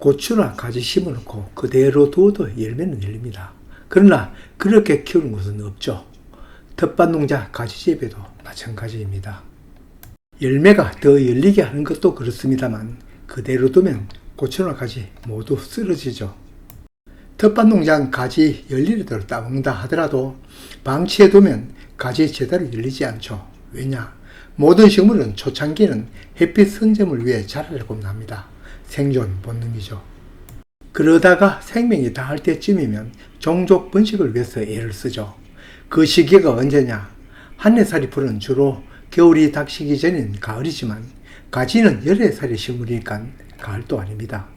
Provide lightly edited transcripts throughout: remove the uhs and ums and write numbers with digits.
고추나 가지 심어놓고 그대로 두어도 열매는 열립니다. 그러나 그렇게 키우는 곳은 없죠. 텃밭농자 가지재배도 마찬가지입니다. 열매가 더 열리게 하는 것도 그렇습니다만 그대로 두면 고추나 가지 모두 쓰러지죠. 텃밭농장 가지 열리는 대로 따먹는다 하더라도 방치해두면 가지 제대로 열리지 않죠. 왜냐? 모든 식물은 초창기는 햇빛 선점을 위해 자라려고 합니다. 생존 본능이죠. 그러다가 생명이 다할 때쯤이면 종족 번식을 위해서 애를 쓰죠. 그 시기가 언제냐? 한해살이 풀은 주로 겨울이 닥치기 전인 가을이지만 가지는 열해살의 식물이니까 가을도 아닙니다.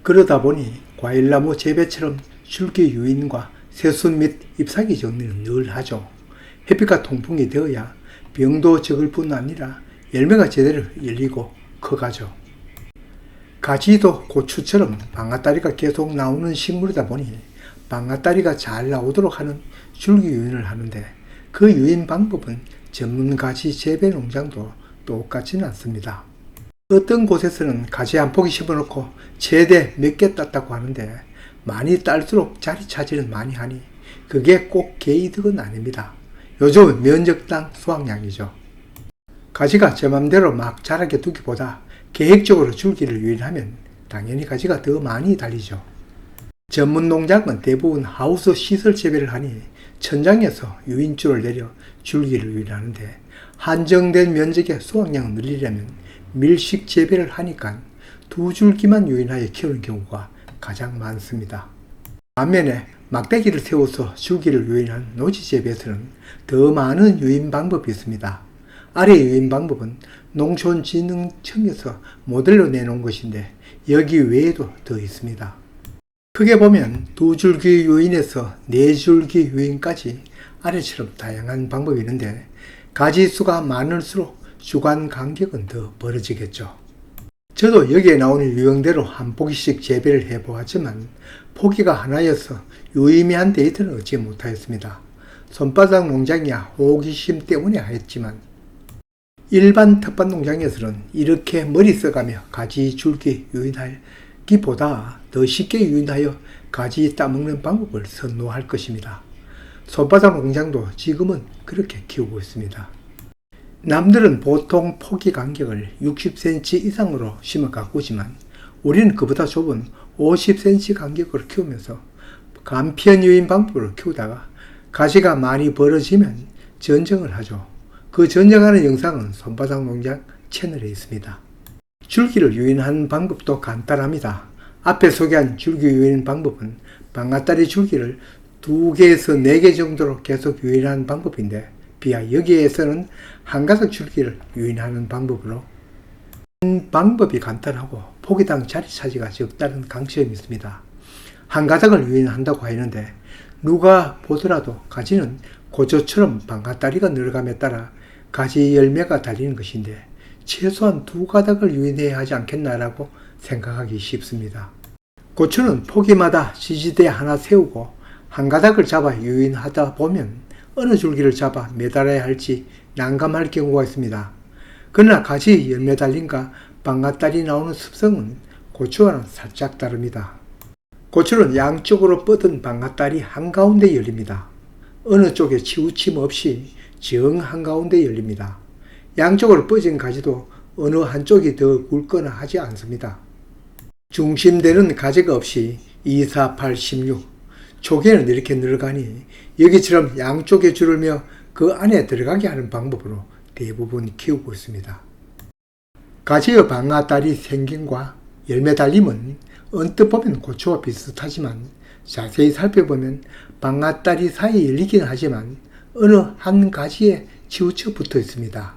그러다 보니 과일나무 재배처럼 줄기 유인과 새순 및 잎사귀 정리는 늘 하죠. 햇빛과 통풍이 되어야 병도 적을 뿐 아니라 열매가 제대로 열리고 커가죠. 가지도 고추처럼 방앗다리가 계속 나오는 식물이다 보니 방앗다리가 잘 나오도록 하는 줄기 유인을 하는데 그 유인 방법은 전문 가지 재배 농장도 똑같지는 않습니다. 어떤 곳에서는 가지 한 포기 심어놓고 최대 몇 개 땄다고 하는데 많이 딸수록 자리 차지는 많이 하니 그게 꼭 개이득은 아닙니다. 요즘은 면적당 수확량이죠. 가지가 제 맘대로 막 자라게 두기보다 계획적으로 줄기를 유인하면 당연히 가지가 더 많이 달리죠. 전문 농장은 대부분 하우스 시설 재배를 하니 천장에서 유인줄을 내려 줄기를 유인하는데 한정된 면적의 수확량을 늘리려면 밀식 재배를 하니까 두 줄기만 유인하여 키우는 경우가 가장 많습니다. 반면에 막대기를 세워서 줄기를 유인한 노지 재배에서는 더 많은 유인 방법이 있습니다. 아래 유인 방법은 농촌진흥청에서 모델로 내놓은 것인데 여기 외에도 더 있습니다. 크게 보면 두 줄기 유인에서 네 줄기 유인까지 아래처럼 다양한 방법이 있는데 가지 수가 많을수록 주간 간격은 더 벌어지겠죠. 저도 여기에 나오는 유형대로 한 포기씩 재배를 해보았지만 포기가 하나여서 유의미한 데이터는 얻지 못하였습니다. 손바닥 농장이야 호기심 때문에 하였지만 일반 텃밭 농장에서는 이렇게 머리 써가며 가지 줄기 유인하기보다 더 쉽게 유인하여 가지 따먹는 방법을 선호할 것입니다. 손바닥 농장도 지금은 그렇게 키우고 있습니다. 남들은 보통 포기 간격을 60cm 이상으로 심어 가꾸지만 우리는 그보다 좁은 50cm 간격으로 키우면서 간편 유인 방법으로 키우다가 가지가 많이 벌어지면 전정을 하죠. 그 전정하는 영상은 손바닥 농장 채널에 있습니다. 줄기를 유인하는 방법도 간단합니다. 앞에 소개한 줄기 유인 방법은 방앗다리 줄기를 2개에서 4개 정도로 계속 유인하는 방법인데 비하 여기에서는 한 가닥 줄기를 유인하는 방법으로 방법이 간단하고 포기당 자리 차지가 적다는 강점이 있습니다. 한 가닥을 유인한다고 하는데 누가 보더라도 가지는 고조처럼 방앗다리가 늘어감에 따라 가지 열매가 달리는 것인데 최소한 2가닥을 유인해야 하지 않겠나라고 생각하기 쉽습니다. 고추는 포기마다 지지대 하나 세우고 한 가닥을 잡아 유인하다 보면 어느 줄기를 잡아 매달아야 할지 난감할 경우가 있습니다. 그러나 가지 열매 달림과 방앗다리 나오는 습성은 고추와는 살짝 다릅니다. 고추는 양쪽으로 뻗은 방앗다리 한가운데 열립니다. 어느 쪽에 치우침 없이 정 한가운데 열립니다. 양쪽으로 뻗은 가지도 어느 한쪽이 더 굵거나 하지 않습니다. 중심되는 가지가 없이 2, 4, 8, 16 초기에는 이렇게 늘어가니 여기처럼 양쪽에 줄을 며 그 안에 들어가게 하는 방법으로 대부분 키우고 있습니다. 가지의 방앗다리 생김과 열매 달림은 언뜻 보면 고추와 비슷하지만 자세히 살펴보면 방앗다리 사이에 열리긴 하지만 어느 한 가지에 치우쳐 붙어 있습니다.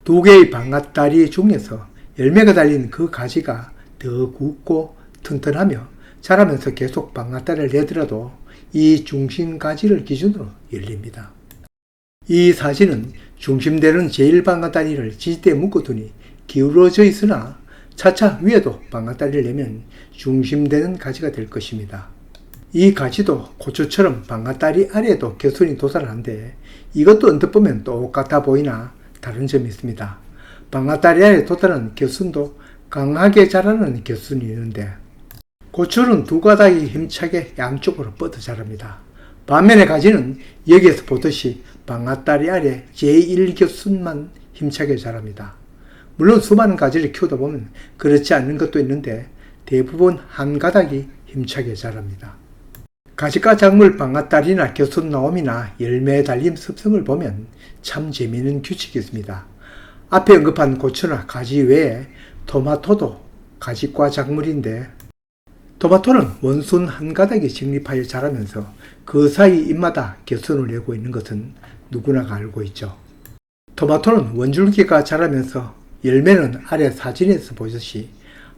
2개의 방앗다리 중에서 열매가 달린 그 가지가 더 굵고 튼튼하며 자라면서 계속 방앗다리를 내더라도 이 중심 가지를 기준으로 열립니다. 이 사진은 중심되는 제1방앗다리를 지지대에 묶어두니 기울어져 있으나 차차 위에도 방앗다리를 내면 중심되는 가지가 될 것입니다. 이 가지도 고추처럼 방앗다리 아래에도 겨순이 도달하는데 이것도 언뜻 보면 똑같아 보이나 다른 점이 있습니다. 방앗다리 아래에 도달하는 겨순도 강하게 자라는 겨순이 있는데 고추는 두 가닥이 힘차게 양쪽으로 뻗어 자랍니다. 반면에 가지는 여기에서 보듯이 방앗다리 아래 제1교순만 힘차게 자랍니다. 물론 수많은 가지를 키우다 보면 그렇지 않는 것도 있는데 대부분 한 가닥이 힘차게 자랍니다. 가지과 작물 방앗다리나 겨순 나옴이나 열매 달림 습성을 보면 참 재미있는 규칙이 있습니다. 앞에 언급한 고추나 가지 외에 토마토도 가지과 작물인데 토마토는 원순 한 가닥이 직립하여 자라면서 그 사이 잎마다 겨순을 내고 있는 것은 누구나 알고 있죠. 토마토는 원줄기가 자라면서 열매는 아래 사진에서 보듯이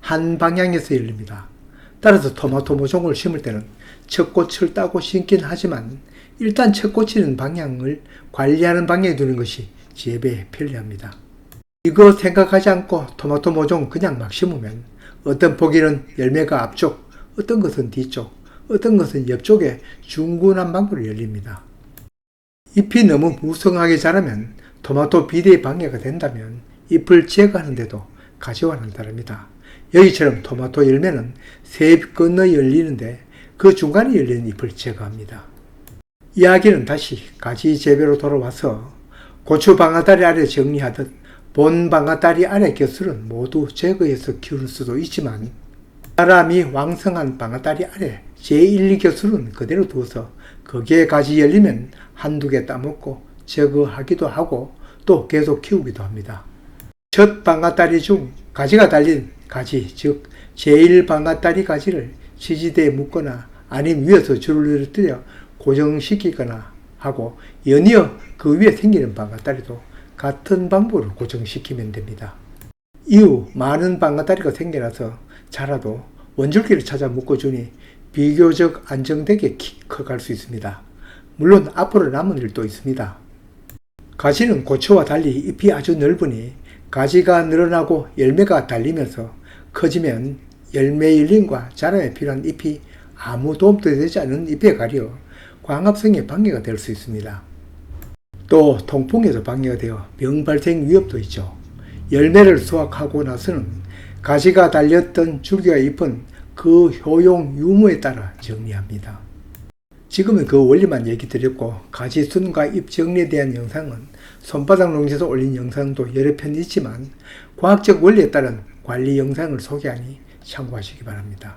한 방향에서 열립니다. 따라서 토마토 모종을 심을 때는 첫 꽃을 따고 심긴 하지만 일단 첫 꽂히는 방향을 관리하는 방향에 두는 것이 재배에 편리합니다. 이거 생각하지 않고 토마토 모종 그냥 막 심으면 어떤 포기는 열매가 앞쪽, 어떤 것은 뒤쪽, 어떤 것은 옆쪽에 중구난방으로 열립니다. 잎이 너무 무성하게 자라면 토마토 비대에 방해가 된다면 잎을 제거하는데도 가지와는 다릅니다. 여기처럼 토마토 열매는 세 잎 건너 열리는데 그 중간에 열리는 잎을 제거합니다. 이야기는 다시 가지 재배로 돌아와서 고추 방앗다리 아래 정리하듯 본 방앗다리 아래 겨술은 모두 제거해서 키울 수도 있지만 사람이 왕성한 방앗다리 아래 제1겨술은 그대로 두어서 거기에 가지 열리면 한두 개 따먹고 제거하기도 하고 또 계속 키우기도 합니다. 첫 방앗다리 중 가지가 달린 가지, 즉 제1방앗다리 가지를 지지대에 묶거나 아니면 위에서 줄을 들여 고정시키거나 하고 연이어 그 위에 생기는 방앗다리도 같은 방법으로 고정시키면 됩니다. 이후 많은 방앗다리가 생겨나서 자라도 원줄기를 찾아 묶어주니 비교적 안정되게 커갈 수 있습니다. 물론 앞으로 남은 일도 있습니다. 가지는 고추와 달리 잎이 아주 넓으니 가지가 늘어나고 열매가 달리면서 커지면 열매 열림과 자람에 필요한 잎이 아무 도움도 되지 않는 잎에 가려 광합성에 방해가 될 수 있습니다. 또 통풍에도 방해가 되어 병 발생 위협도 있죠. 열매를 수확하고 나서는 가지가 달렸던 줄기와 잎은 그 효용 유무에 따라 정리합니다. 지금은 그 원리만 얘기 드렸고 가지 순과 잎 정리에 대한 영상은 손바닥 농지에서 올린 영상도 여러 편 있지만 과학적 원리에 따른 관리 영상을 소개하니 참고하시기 바랍니다.